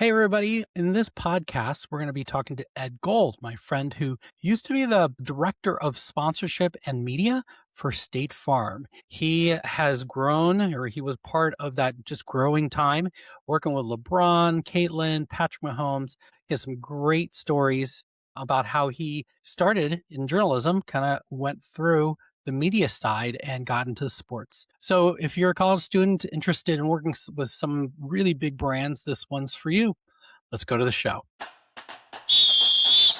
Hey, everybody. In this podcast, we're going to be talking to Ed Gold, my friend who used to be the director of sponsorship and media for State Farm. He has grown, or he was part of that just growing time, working with LeBron, Caitlin, Patrick Mahomes. He has some great stories about how he started in journalism, kind of went through the media side and got into sports. So if you're a college student interested in working with some really big brands, this one's for you. Let's go to the show.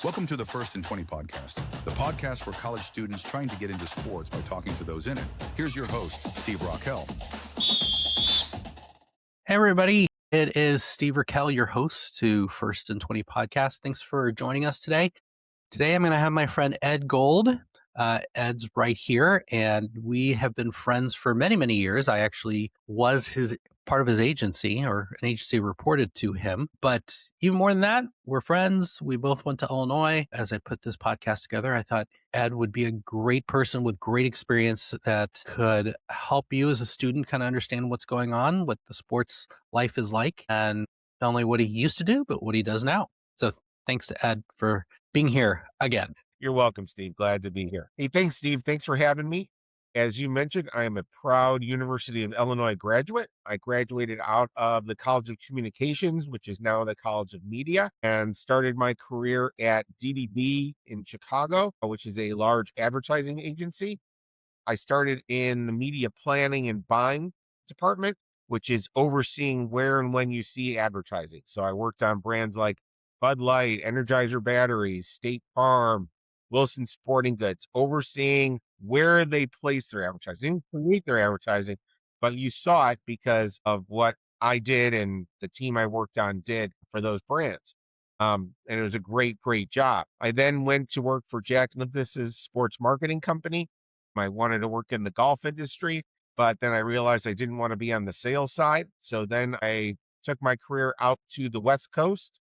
Welcome to the First and 20 podcast, the podcast for college students trying to get into sports by talking to those in it. Here's your host, Steve Raquel. Hey, everybody. It is Steve Raquel, your host to First and 20 podcast. Thanks for joining us today. Today, I'm going to have my friend Ed Gold. Ed's right here, and we have been friends for many, many years. I actually was part of his agency, or an agency reported to him. But even more than that, we're friends. We both went to Illinois. As I put this podcast together, I thought Ed would be a great person with great experience that could help you as a student kind of understand what's going on, what the sports life is like, and not only what he used to do, but what he does now. So thanks to Ed for being here again. You're welcome, Steve. Glad to be here. Hey, thanks, Steve. Thanks for having me. As you mentioned, I am a proud University of Illinois graduate. I graduated out of the College of Communications, which is now the College of Media, and started my career at DDB in Chicago, which is a large advertising agency. I started in the media planning and buying department, which is overseeing where and when you see advertising. So I worked on brands like Bud Light, Energizer batteries, State Farm, Wilson Sporting Goods, overseeing where they place their advertising, create their advertising, but you saw it because of what I did and the team I worked on did for those brands. And it was a great, great job. I then went to work for Jack Nicklaus's sports marketing company. I wanted to work in the golf industry, but then I realized I didn't want to be on the sales side. So then I took my career out to the West Coast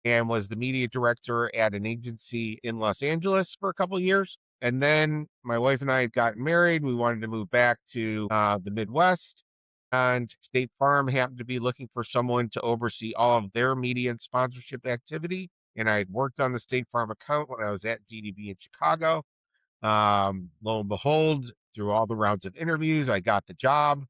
and was the media director at an agency in Los Angeles for a couple of years. And then my wife and I had gotten married. We wanted to move back to the Midwest, and State Farm happened to be looking for someone to oversee all of their media and sponsorship activity. And I had worked on the State Farm account when I was at DDB in Chicago. Lo and behold, through all the rounds of interviews, I got the job.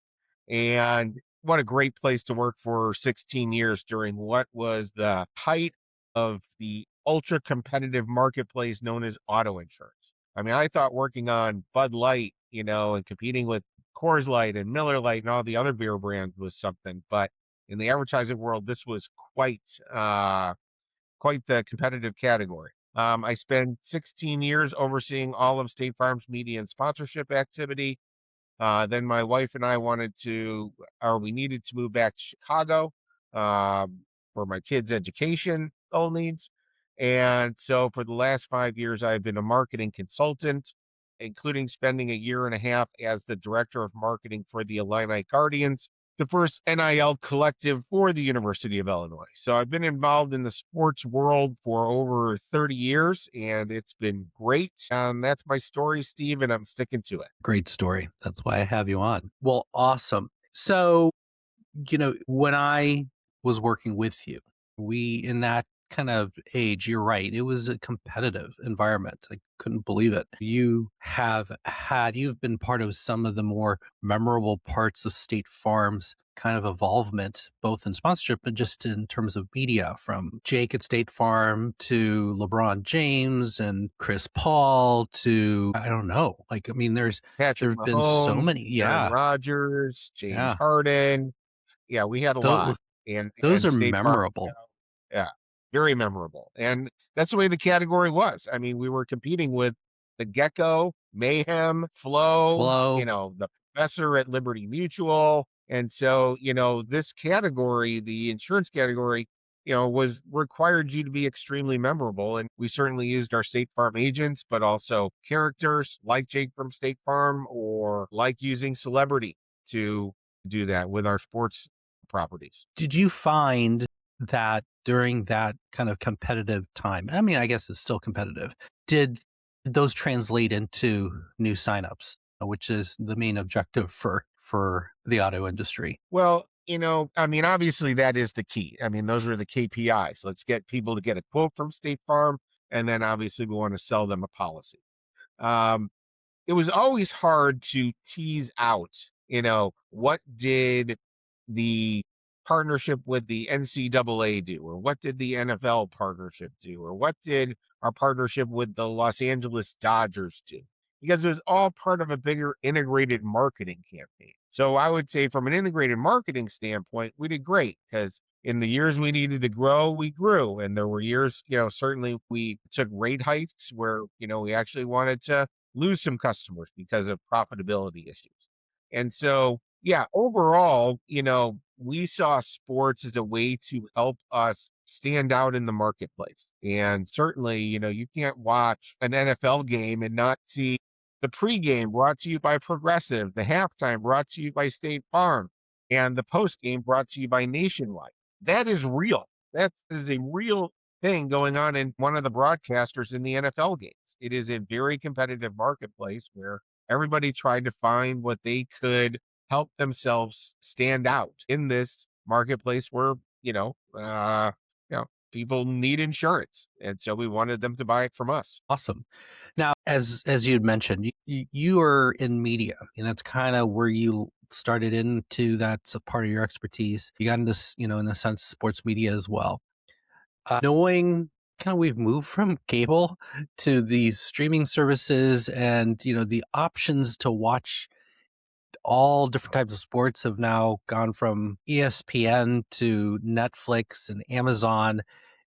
And what a great place to work for 16 years during what was the height of the ultra competitive marketplace known as auto insurance. I mean, I thought working on Bud Light, and competing with Coors Light and Miller Lite and all the other beer brands was something. But in the advertising world, this was quite the competitive category. I spent 16 years overseeing all of State Farm's media and sponsorship activity. Then my wife and I we needed to move back to Chicago for my kids' education needs. And so for the last 5 years, I've been a marketing consultant, including spending a year and a half as the director of marketing for the Illini Guardians, the first NIL collective for the University of Illinois. So I've been involved in the sports world for over 30 years, and it's been great. That's my story, Steve, and I'm sticking to it. Great story. That's why I have you on. Well, awesome. So, when I was working with you, in that kind of age, you're right. It was a competitive environment. I couldn't believe it. You've been part of some of the more memorable parts of State Farm's kind of involvement, both in sponsorship and just in terms of media, from Jake at State Farm to LeBron James and Chris Paul to, I don't know. There's Patrick been so Mahomes, many. Yeah. Aaron Rodgers, James Yeah. Harden. Yeah, we had a lot. And those are State memorable. Farm, yeah, very memorable. And that's the way the category was. I mean, we were competing with the Gecko, Mayhem, Flow, the Professor at Liberty Mutual. And so, this category, the insurance category, required you to be extremely memorable. And we certainly used our State Farm agents, but also characters like Jake from State Farm, or like using celebrity to do that with our sports properties. Did you find that during that kind of competitive time, I mean, I guess it's still competitive, did those translate into new signups, which is the main objective for the auto industry? Well, I mean, obviously that is the key. I mean, those are the KPIs. Let's get people to get a quote from State Farm, and then obviously we want to sell them a policy. Um, it was always hard to tease out, what did the partnership with the NCAA do, or what did the NFL partnership do, or what did our partnership with the Los Angeles Dodgers do? Because it was all part of a bigger integrated marketing campaign. So I would say, from an integrated marketing standpoint, we did great because in the years we needed to grow, we grew. And there were years, certainly we took rate hikes where, we actually wanted to lose some customers because of profitability issues. And so, yeah, overall, we saw sports as a way to help us stand out in the marketplace. And certainly, you can't watch an NFL game and not see the pregame brought to you by Progressive, the halftime brought to you by State Farm, and the postgame brought to you by Nationwide. That is real. That is a real thing going on in one of the broadcasters in the NFL games. It is a very competitive marketplace where everybody tried to find what they could help themselves stand out in this marketplace where, people need insurance. And so we wanted them to buy it from us. Awesome. Now, as you had mentioned, you are in media, and that's kind of where you started into. That's a part of your expertise. You got into, in a sense, sports media as well. Knowing kind of we've moved from cable to these streaming services, and the options to watch all different types of sports have now gone from ESPN to Netflix and Amazon.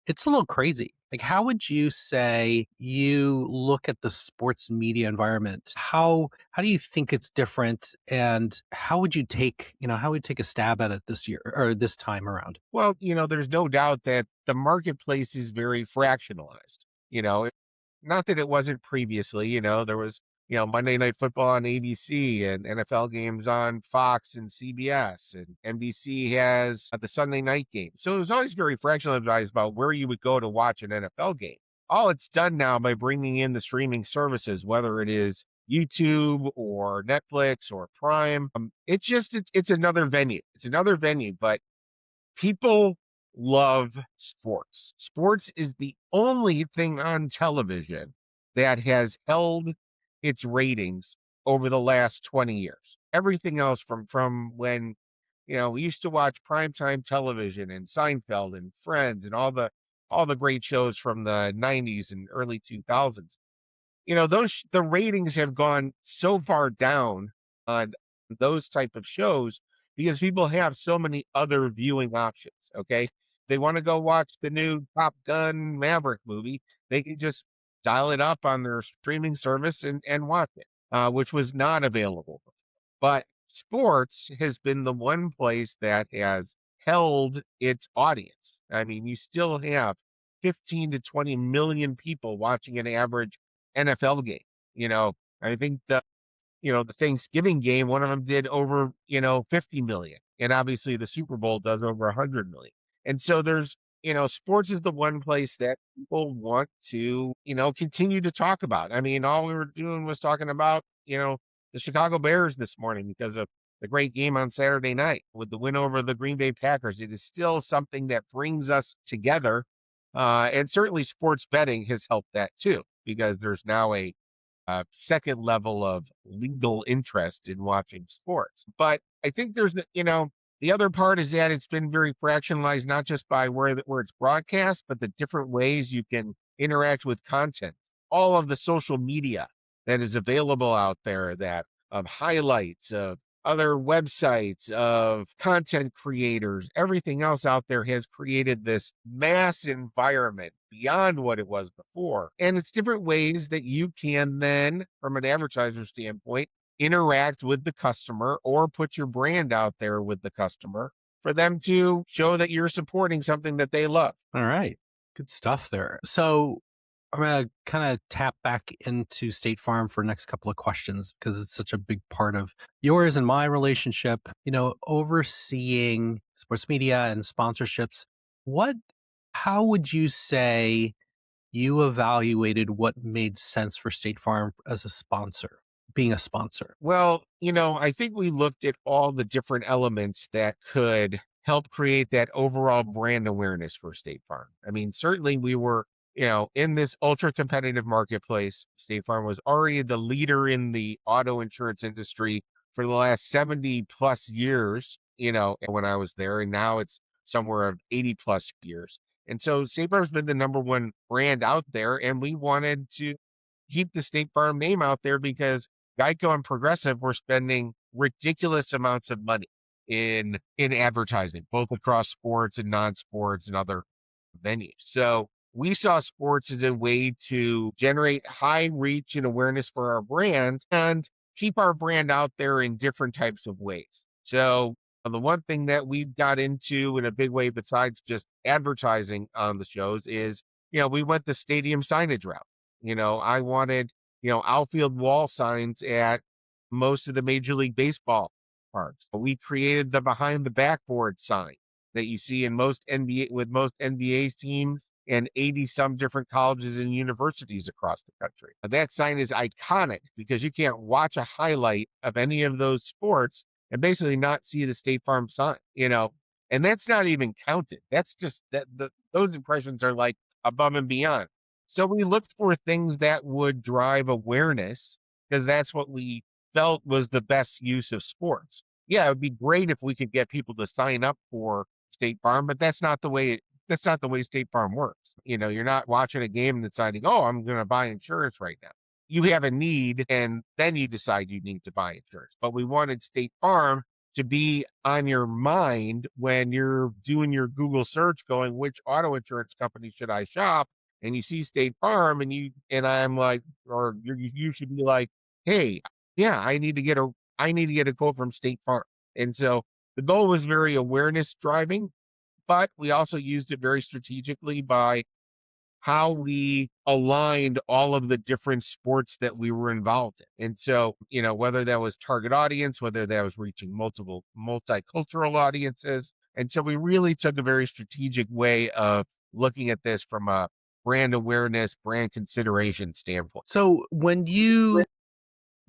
It's a little crazy. Like, how would you say you look at the sports media environment? How do you think it's different, and how would you take a stab at it this year or this time around? Well, there's no doubt that the marketplace is very fractionalized. Not that it wasn't previously, there was, Monday Night Football on ABC and NFL games on Fox and CBS, and NBC has the Sunday night game. So it was always very fractionalized about where you would go to watch an NFL game. All it's done now by bringing in the streaming services, whether it is YouTube or Netflix or Prime, it's another venue. It's another venue, but people love sports. Sports is the only thing on television that has held its ratings over the last 20 years. Everything else from when, we used to watch primetime television and Seinfeld and Friends and all the great shows from the 90s and early 2000s. The ratings have gone so far down on those type of shows because people have so many other viewing options. Okay, they want to go watch the new Top Gun Maverick movie, they can just dial it up on their streaming service and watch it, which was not available before. But sports has been the one place that has held its audience. I mean, you still have 15 to 20 million people watching an average NFL game. You know, I think the Thanksgiving game, one of them did over, 50 million. And obviously the Super Bowl does over 100 million. And so sports is the one place that people want to, continue to talk about. I mean, all we were doing was talking about, the Chicago Bears this morning because of the great game on Saturday night with the win over the Green Bay Packers. It is still something that brings us together. And certainly sports betting has helped that too, because there's now a second level of legal interest in watching sports. But I think the other part is that it's been very fractionalized, not just by where it's broadcast, but the different ways you can interact with content. All of the social media that is available out there, that of highlights of other websites, of content creators, everything else out there has created this mass environment beyond what it was before. And it's different ways that you can then, from an advertiser standpoint, interact with the customer or put your brand out there with the customer for them to show that you're supporting something that they love. All right. Good stuff there. So I'm going to kind of tap back into State Farm for the next couple of questions because it's such a big part of yours and my relationship. Overseeing sports media and sponsorships. How would you say you evaluated what made sense for State Farm as a sponsor? being a sponsor? Well, I think we looked at all the different elements that could help create that overall brand awareness for State Farm. I mean, certainly we were, in this ultra competitive marketplace. State Farm was already the leader in the auto insurance industry for the last 70 plus years, when I was there, and now it's somewhere of 80 plus years. And so State Farm's been the number one brand out there, and we wanted to keep the State Farm name out there because Geico and Progressive were spending ridiculous amounts of money in advertising, both across sports and non-sports and other venues. So we saw sports as a way to generate high reach and awareness for our brand and keep our brand out there in different types of ways. So the one thing that we've got into in a big way besides just advertising on the shows is, we went the stadium signage route. I wanted, outfield wall signs at most of the Major League Baseball parks. We created the behind the backboard sign that you see in most NBA teams and 80 some different colleges and universities across the country. That sign is iconic because you can't watch a highlight of any of those sports and basically not see the State Farm sign, and that's not even counted. That's just those impressions are like above and beyond. So we looked for things that would drive awareness because that's what we felt was the best use of sports. Yeah, it would be great if we could get people to sign up for State Farm, but that's not the way State Farm works. You're not watching a game and deciding, "Oh, I'm going to buy insurance right now." You have a need and then you decide you need to buy insurance. But we wanted State Farm to be on your mind when you're doing your Google search going, which auto insurance company should I shop? And you see State Farm and I'm like, or you should be like, hey, yeah, I need to get a quote from State Farm. And so the goal was very awareness driving, but we also used it very strategically by how we aligned all of the different sports that we were involved in. And so, whether that was target audience, whether that was reaching multiple multicultural audiences. And so we really took a very strategic way of looking at this from a brand awareness, brand consideration standpoint. So when you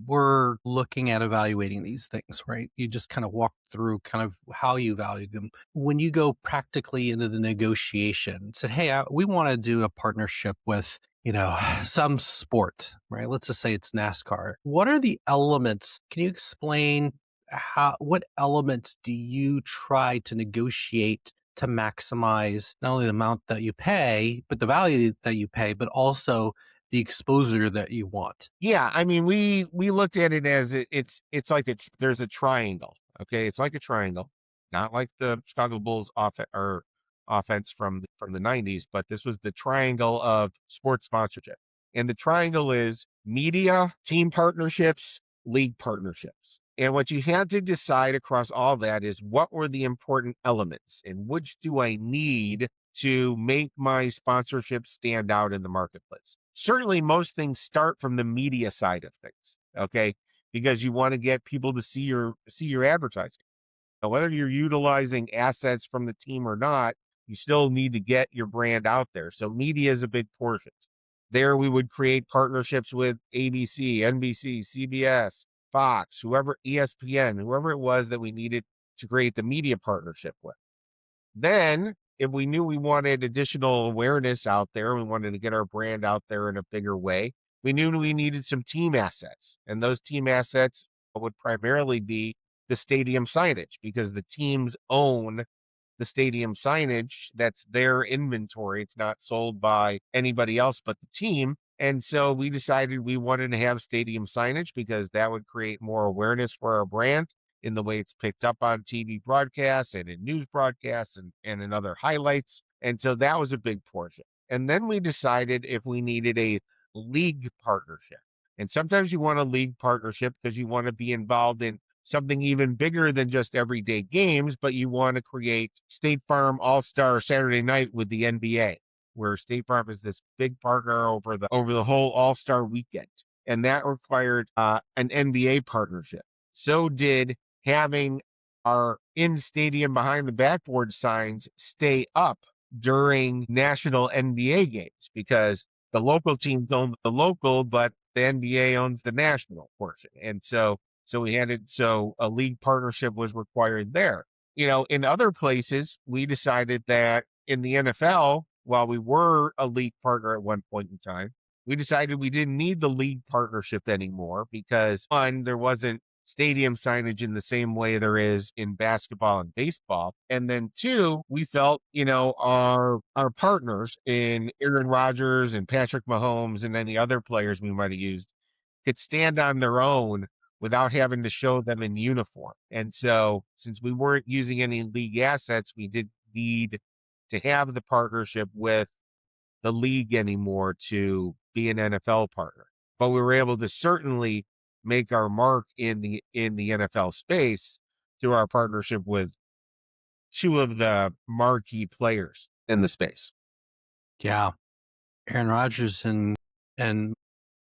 were looking at evaluating these things, right? You just kind of walked through kind of how you valued them. When you go practically into the negotiation, said, "Hey, we want to do a partnership with, some sport, right? Let's just say it's NASCAR. What are the elements? Can you explain what elements do you try to negotiate to maximize not only the amount that you pay, but the value that you pay, but also the exposure that you want?" Yeah, I mean, we looked at it as it's like there's a triangle. Okay, it's like a triangle, not like the Chicago Bulls offense from the 90s, but this was the triangle of sports sponsorship. And the triangle is media, team partnerships, league partnerships. And what you had to decide across all that is what were the important elements and which do I need to make my sponsorship stand out in the marketplace. Certainly, most things start from the media side of things, okay? Because you want to get people to see your advertising. Now, whether you're utilizing assets from the team or not, you still need to get your brand out there. So media is a big portion. There we would create partnerships with ABC, NBC, CBS, Fox, whoever, ESPN, whoever it was that we needed to create the media partnership with. Then, if we knew we wanted additional awareness out there, we wanted to get our brand out there in a bigger way, we knew we needed some team assets. And those team assets would primarily be the stadium signage because the teams own the stadium signage. That's their inventory. It's not sold by anybody else but the team. And so we decided we wanted to have stadium signage because that would create more awareness for our brand in the way it's picked up on TV broadcasts and in news broadcasts and in other highlights. And so that was a big portion. And then we decided if we needed a league partnership. And sometimes you want a league partnership because you want to be involved in something even bigger than just everyday games, but you want to create State Farm All-Star Saturday Night with the NBA, where State Farm is this big partner over the whole All-Star weekend. And that required an NBA partnership. So did having our in-stadium behind the backboard signs stay up during national NBA games because the local teams own the local, but the NBA owns the national portion. And so we had it, so a league partnership was required there. In other places, we decided that in the NFL, while we were a league partner at one point in time, we decided we didn't need the league partnership anymore because one, there wasn't stadium signage in the same way there is in basketball and baseball. And then two, we felt, our partners in Aaron Rodgers and Patrick Mahomes and any other players we might have used could stand on their own without having to show them in uniform. And so since we weren't using any league assets, we didn't need to have the partnership with the league anymore to be an NFL partner. But we were able to certainly make our mark in the NFL space through our partnership with two of the marquee players in the space. Yeah. Aaron Rodgers and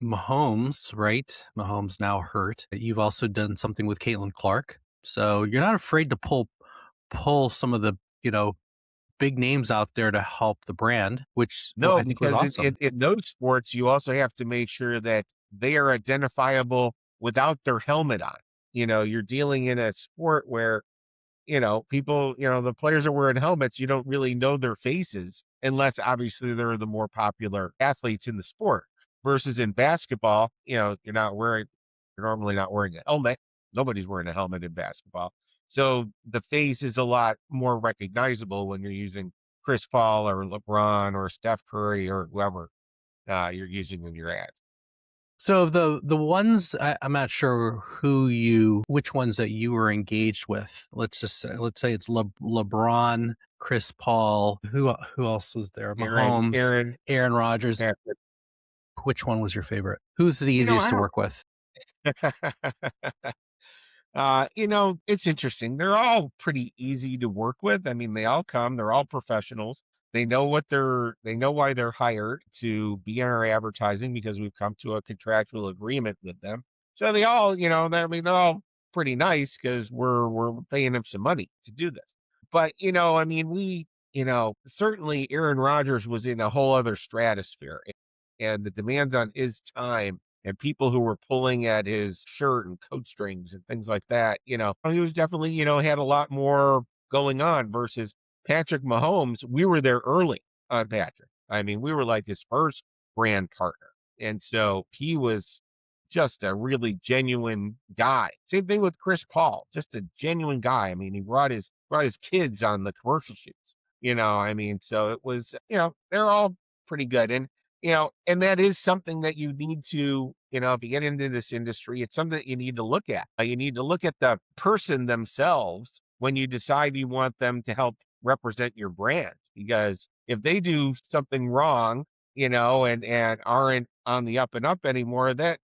Mahomes, right? Mahomes now hurt. You've also done something with Caitlin Clark. So you're not afraid to pull some of the, big names out there to help the brand, which No, I think was because awesome. in those sports, you also have to make sure that they are identifiable without their helmet on. You're dealing in a sport where people, the players are wearing helmets, you don't really know their faces unless obviously they're the more popular athletes in the sport. Versus in basketball, you're normally not wearing a helmet. Nobody's wearing a helmet in basketball. So the face is a lot more recognizable when you're using Chris Paul or LeBron or Steph Curry or whoever you're using in your ads. So the ones I'm not sure which ones that you were engaged with. Let's say it's LeBron, Chris Paul. Who else was there? Mahomes, Aaron, Aaron Rodgers. Patrick. Which one was your favorite? Who's the easiest I to don't. work with? It's interesting. They're all pretty easy to work with. I mean, they all come, they're all professionals. They know why they're hired to be in our advertising because we've come to a contractual agreement with them. So they all, they're all pretty nice because we're paying them some money to do this. But, I mean, certainly Aaron Rodgers was in a whole other stratosphere and the demands on his time and people who were pulling at his shirt and coat strings and things like that, he was definitely, had a lot more going on versus Patrick Mahomes. We were there early on Patrick. I mean, we were like his first brand partner. And so he was just a really genuine guy. Same thing with Chris Paul, just a genuine guy. I mean, he brought his kids on the commercial shoots. I mean, so it was, they're all pretty good. And that is something that you need to, if you get into this industry, it's something that you need to look at. You need to look at the person themselves when you decide you want them to help represent your brand. Because if they do something wrong, and aren't on the up and up anymore, that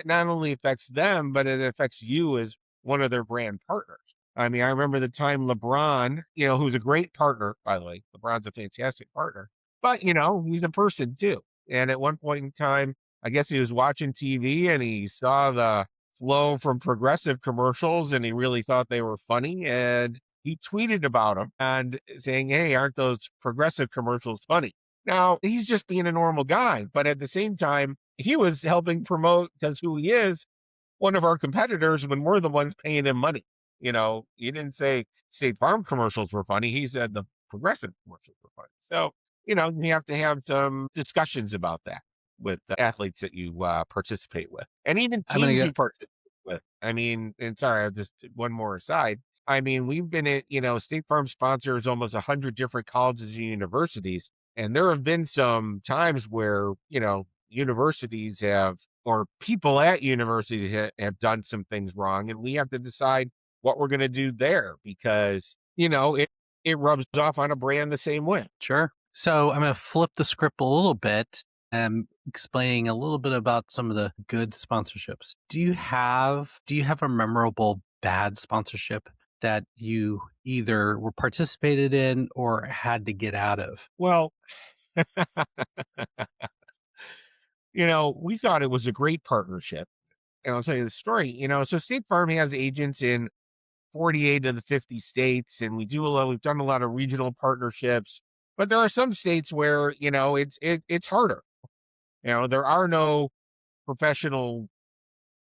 not only affects them, but it affects you as one of their brand partners. I mean, I remember the time LeBron, who's a great partner, by the way. LeBron's a fantastic partner, but he's a person too. And at one point in time, I guess he was watching TV and he saw the flow from progressive commercials and he really thought they were funny. And he tweeted about them and saying, "Hey, aren't those progressive commercials funny?" Now, he's just being a normal guy, but at the same time, he was helping promote because who he is, one of our competitors when we're the ones paying him money. He didn't say State Farm commercials were funny. He said the progressive commercials were funny. So, you have to have some discussions about that with the athletes that you participate with and even I'm gonna teams get you participate with. I mean, and sorry, I'll just one more aside. I mean, we've been at, State Farm sponsors almost 100 different colleges and universities. And there have been some times where, universities have, or people at universities have done some things wrong. And we have to decide what we're going to do there because, it rubs off on a brand the same way. sure. So I'm gonna flip the script a little bit and explaining a little bit about some of the good sponsorships. Do you have a memorable bad sponsorship that you either were participated in or had to get out of? Well, we thought it was a great partnership. And I'll tell you the story. So State Farm has agents in 48 of the 50 states, and we've done a lot of regional partnerships. But there are some states where, it's harder. There are no professional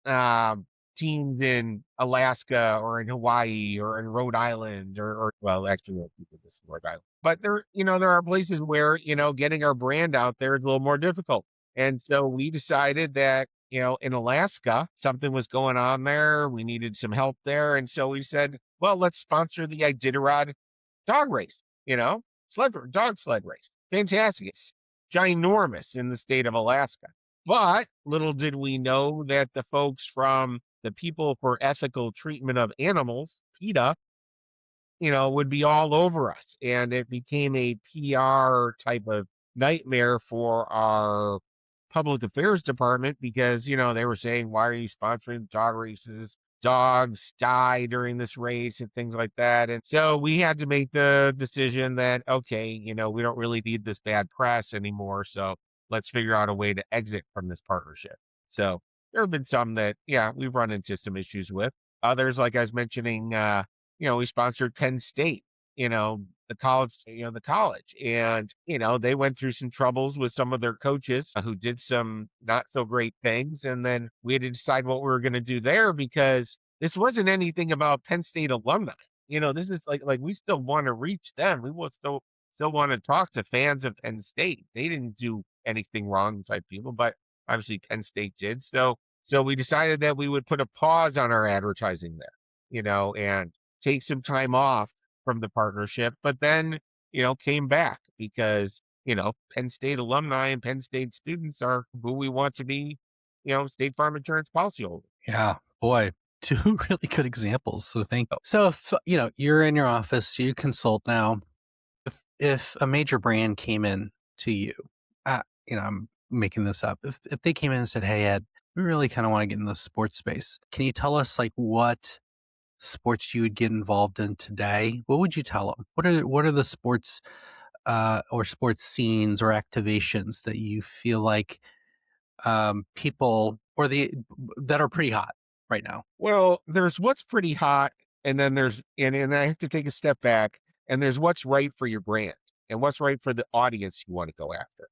um, teams in Alaska or in Hawaii or in Rhode Island or well, actually, no people this in Rhode Island. But there are places where, getting our brand out there is a little more difficult. And so we decided that, in Alaska, something was going on there. We needed some help there. And so we said, well, let's sponsor the Iditarod dog race, dog sled race. Fantastic. It's ginormous in the state of Alaska. But little did we know that the folks from the People for Ethical Treatment of Animals, PETA, would be all over us. And it became a PR type of nightmare for our public affairs department because, they were saying, why are you sponsoring dog races? Dogs die during this race and things like that. And so we had to make the decision that, okay, we don't really need this bad press anymore. So let's figure out a way to exit from this partnership. So there have been some that, yeah, we've run into some issues with. Others, like I was mentioning, we sponsored Penn State, the college. And, they went through some troubles with some of their coaches who did some not so great things. And then we had to decide what we were going to do there because this wasn't anything about Penn State alumni. This is like we still want to reach them. We will still want to talk to fans of Penn State. They didn't do anything wrong type people, but obviously Penn State did. So we decided that we would put a pause on our advertising there, and take some time off from the partnership, but then, came back because, Penn State alumni and Penn State students are who we want to be, State Farm insurance policyholders. Yeah, boy, two really good examples. So thank you. So if, you're in your office, you consult now, if a major brand came in to you, I'm making this up. If they came in and said, "Hey, Ed, we really kind of want to get in the sports space. Can you tell us like what sports you would get involved in today?" What would you tell them? What are the sports or sports scenes or activations that you feel like people or that are pretty hot right now? Well, there's what's pretty hot, and then and I have to take a step back, and there's what's right for your brand and what's right for the audience you want to go after.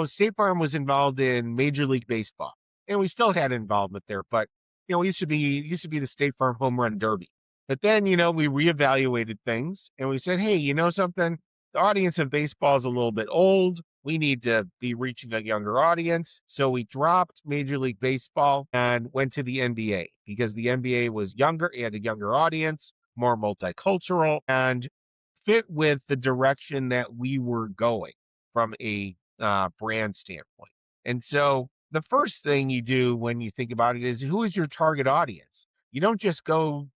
State Farm was involved in Major League Baseball, and we still had involvement there, but it used to be the State Farm Home Run Derby. But then, we reevaluated things and we said, hey, something? The audience of baseball is a little bit old. We need to be reaching a younger audience. So we dropped Major League Baseball and went to the NBA because the NBA was younger, it had a younger audience, more multicultural, and fit with the direction that we were going from a brand standpoint. And so the first thing you do when you think about it is who is your target audience? You don't just go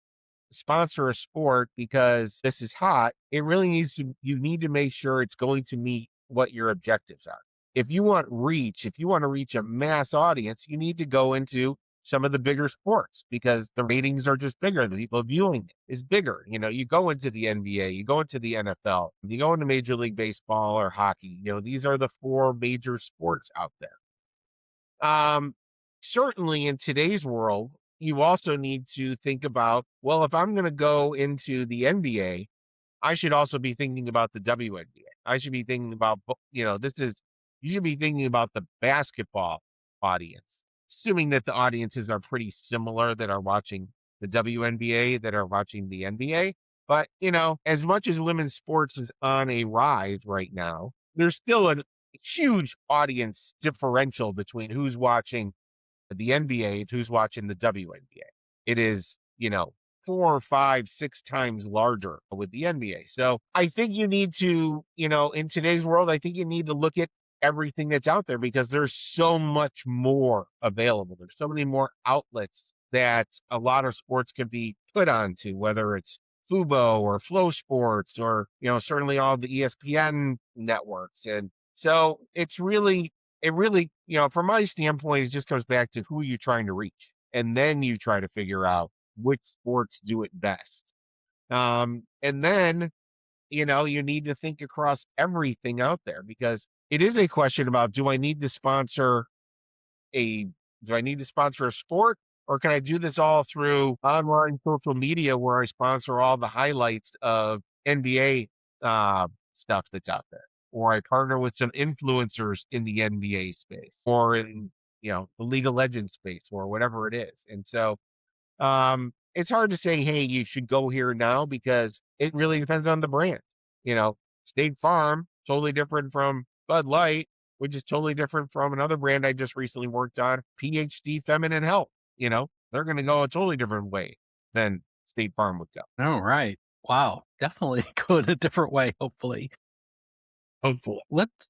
sponsor a sport because this is hot. You need to make sure it's going to meet what your objectives are. If you want to reach a mass audience, you need to go into some of the bigger sports because the ratings are just bigger. The people viewing it is bigger. You go into the NBA, you go into the NFL, you go into Major League Baseball or hockey. These are the four major sports out there. Certainly in today's world, you also need to think about, well, if I'm going to go into the NBA, I should also be thinking about the WNBA. I should be thinking about, you should be thinking about the basketball audience, assuming that the audiences are pretty similar that are watching the WNBA, that are watching the NBA. But, as much as women's sports is on a rise right now, there's still a huge audience differential between who's watching the NBA and who's watching the WNBA. It is, 4, 5, 6 times larger with the NBA. So I think you need to, in today's world, I think you need to look at everything that's out there because there's so much more available. There's so many more outlets that a lot of sports can be put onto, whether it's Fubo or Flow Sports or, certainly all the ESPN networks. And so it really, from my standpoint, it just comes back to who you're trying to reach. And then you try to figure out which sports do it best. And then, you need to think across everything out there because it is a question about a do I need to sponsor a sport or can I do this all through online social media where I sponsor all the highlights of NBA stuff that's out there? or I partner with some influencers in the NBA space or in, the League of Legends space or whatever it is. And so it's hard to say, hey, you should go here now because it really depends on the brand. You know, State Farm, totally different from Bud Light, which is totally different from another brand I just recently worked on, PhD Feminine Health. They're going to go a totally different way than State Farm would go. Oh, right. Wow. Definitely go in a different way, hopefully. Hopefully. Let's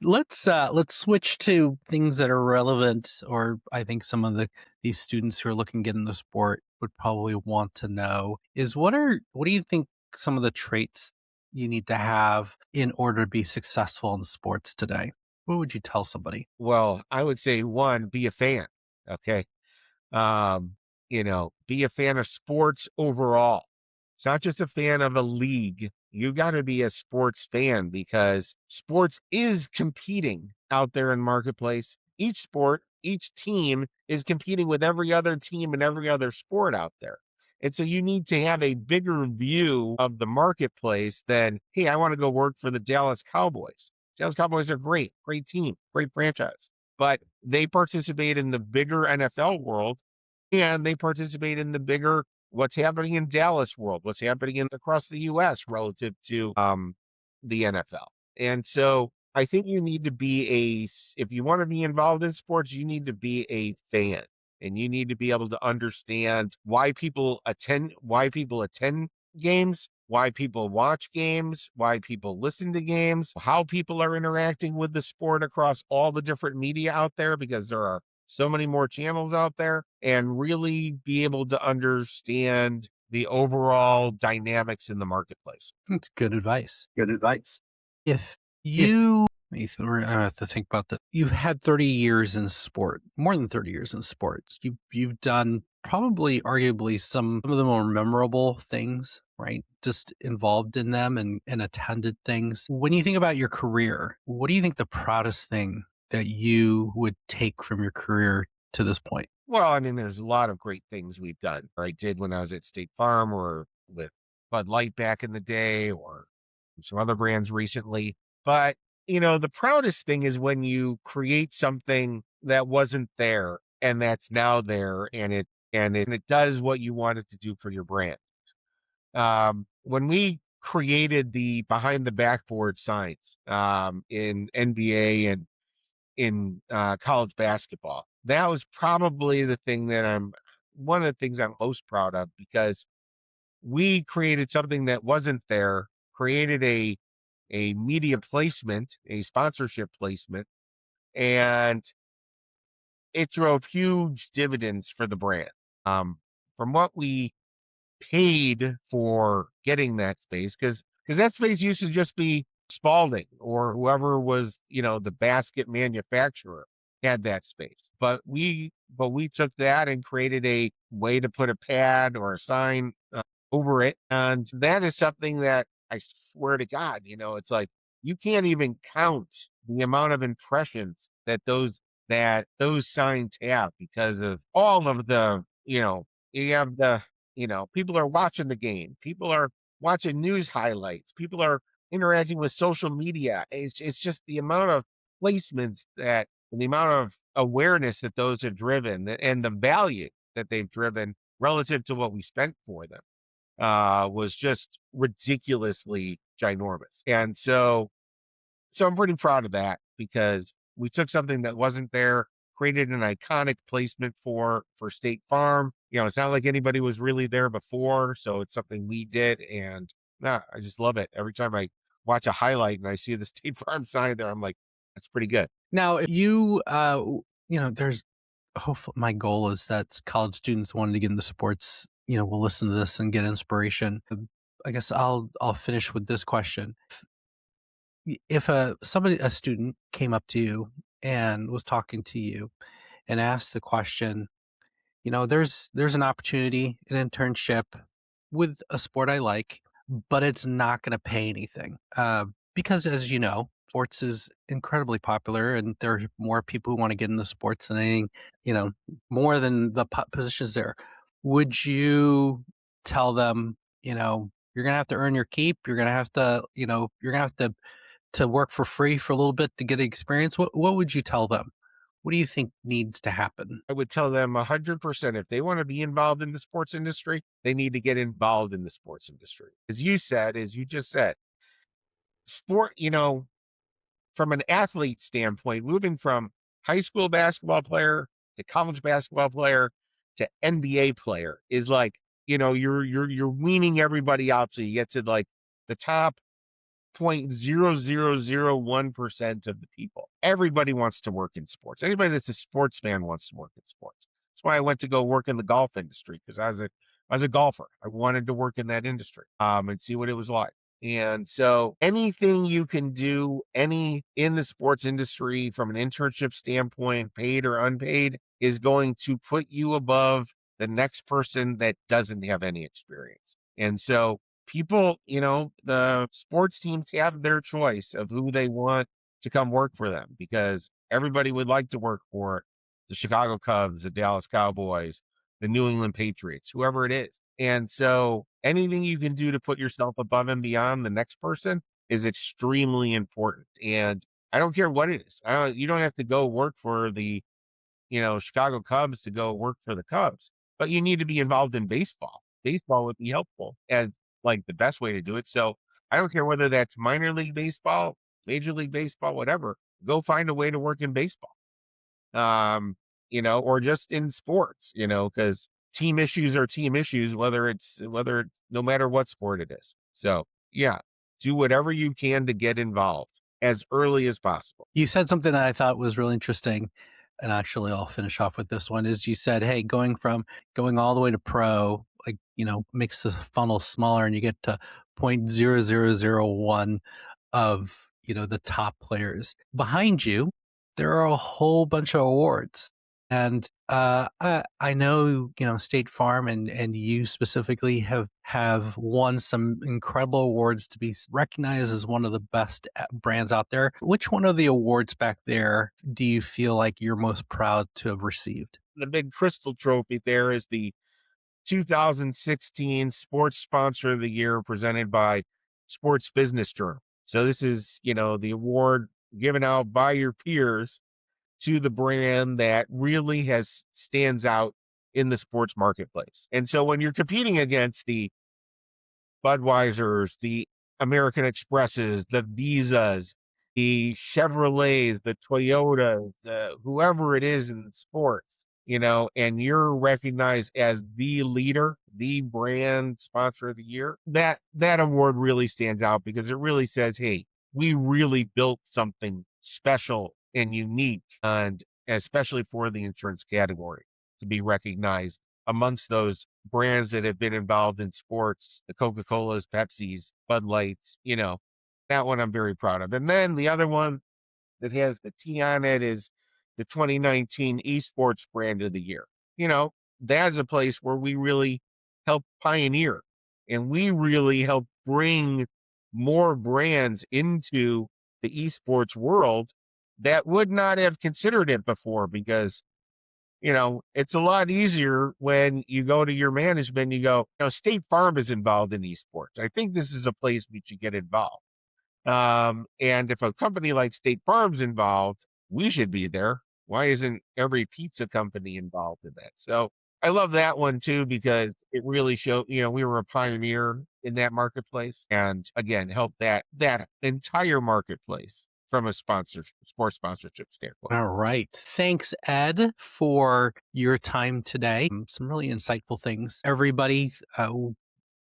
switch to things that are relevant, or I think some of these students who are looking to get into sport would probably want to know is what do you think some of the traits you need to have in order to be successful in sports today? What would you tell somebody? Well, I would say one, be a fan. Okay. Um, be a fan of sports overall. It's not just a fan of a league. You got to be a sports fan because sports is competing out there in marketplace. Each sport, each team is competing with every other team and every other sport out there. And so you need to have a bigger view of the marketplace than, hey, I want to go work for the Dallas Cowboys. Dallas Cowboys are great team, great franchise, but they participate in the bigger NFL world and they participate in the bigger what's happening in Dallas world, what's happening across the US relative to the NFL. And so I think you need to if you want to be involved in sports, you need to be a fan and you need to be able to understand why people attend games, why people watch games, why people listen to games, how people are interacting with the sport across all the different media out there, because there are so many more channels out there, and really be able to understand the overall dynamics in the marketplace. That's good advice. Good advice. If If you, I have to think about that. You've had 30 years in sport, more than 30 years in sports. You've done probably, arguably, some of the more memorable things, right? Just involved in them and attended things. When you think about your career, what do you think the proudest thing that you would take from your career to this point? Well, I mean, there's a lot of great things we've done. Or I did when I was at State Farm or with Bud Light back in the day or some other brands recently. But, the proudest thing is when you create something that wasn't there and that's now there and it does what you want it to do for your brand. When we created the behind the backboard signs in NBA and in college basketball, that was probably the thing that one of the things I'm most proud of, because we created something that wasn't there, created a media placement, a sponsorship placement, and it drove huge dividends for the brand. From what we paid for getting that space, because that space used to just be Spalding or whoever was, the basket manufacturer had that space. But we took that and created a way to put a pad or a sign over it, and that is something that I swear to God, it's like you can't even count the amount of impressions that those signs have, because of all of the, you have the, people are watching the game, people are watching news highlights, people are interacting with social media. It's just the amount of placements and the amount of awareness that those have driven and the value that they've driven relative to what we spent for them was just ridiculously ginormous. And so I'm pretty proud of that, because we took something that wasn't there, created an iconic placement for State Farm. It's not like anybody was really there before, so it's something we did, and I just love it. Every time I watch a highlight and I see the State Farm sign there, I'm like, that's pretty good. Now, if there's hopefully my goal is that college students wanting to get into sports, will listen to this and get inspiration. I guess I'll finish with this question. If a student came up to you and was talking to you and asked the question, there's an opportunity, an internship with a sport I like, but it's not going to pay anything. Because as you know, sports is incredibly popular and there are more people who want to get into sports than anything, more than the positions there. Would you tell them, you're going to have to earn your keep. You're going to have to, you're going to have to to work for free for a little bit to get experience, what would you tell them? What do you think needs to happen? I would tell them 100% if they want to be involved in the sports industry, they need to get involved in the sports industry. As you just said, sport, from an athlete standpoint, moving from high school basketball player to college basketball player to NBA player is like, you're weaning everybody out so you get to like the top 0.0001% of the people. Everybody wants to work in sports. Anybody that's a sports fan wants to work in sports. That's why I went to go work in the golf industry because I was a golfer. I wanted to work in that industry and see what it was like. And so anything you can do any in the sports industry from an internship standpoint, paid or unpaid, is going to put you above the next person that doesn't have any experience. And so people, the sports teams have their choice of who they want to come work for them because everybody would like to work for the Chicago Cubs, the Dallas Cowboys, the New England Patriots, whoever it is. And so anything you can do to put yourself above and beyond the next person is extremely important. And I don't care what it is. You don't have to go work for the Chicago Cubs to go work for the Cubs, but you need to be involved in baseball. Baseball would be helpful as like the best way to do it. So I don't care whether that's minor league baseball, major league baseball, whatever. Go find a way to work in baseball. Or just in sports, because team issues are team issues, whether it's no matter what sport it is. So yeah, do whatever you can to get involved as early as possible. You said something that I thought was really interesting, and actually I'll finish off with this one, is you said, hey, going all the way to pro, like, makes the funnel smaller and you get to 0.0001 of, the top players. Behind you, there are a whole bunch of awards. And I know, State Farm and you specifically have won some incredible awards to be recognized as one of the best brands out there. Which one of the awards back there do you feel like you're most proud to have received? The big crystal trophy there is the 2016 Sports Sponsor of the Year presented by Sports Business Journal. So this is, the award given out by your peers to the brand that really stands out in the sports marketplace. And so when you're competing against the Budweisers, the American Expresses, the Visas, the Chevrolets, the Toyotas, whoever it is in sports, and you're recognized as the leader, the brand sponsor of the year, that award really stands out because it really says, hey, we really built something special and unique, and especially for the insurance category to be recognized amongst those brands that have been involved in sports, the Coca-Colas, Pepsis, Bud Lights, that one I'm very proud of. And then the other one that has the T on it is the 2019 eSports Brand of the Year. That's a place where we really help pioneer and we really help bring more brands into the esports world that would not have considered it before because it's a lot easier when you go to your management, you go, State Farm is involved in esports. I think this is a place we should get involved. And if a company like State Farm's involved, we should be there. Why isn't every pizza company involved in that? So I love that one too, because it really showed, we were a pioneer in that marketplace and again, help that entire marketplace from a sports sponsorship standpoint. All right. Thanks, Ed, for your time today. Some really insightful things. Everybody,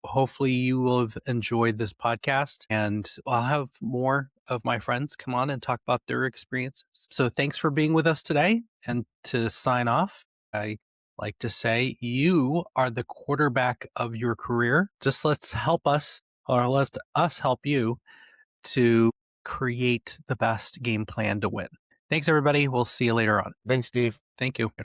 hopefully you will have enjoyed this podcast, and I'll have more of my friends come on and talk about their experiences. So thanks for being with us today. And to sign off, I like to say you are the quarterback of your career. Just let us help you to create the best game plan to win. Thanks, everybody. We'll see you later on. Thanks, Steve. Thank you.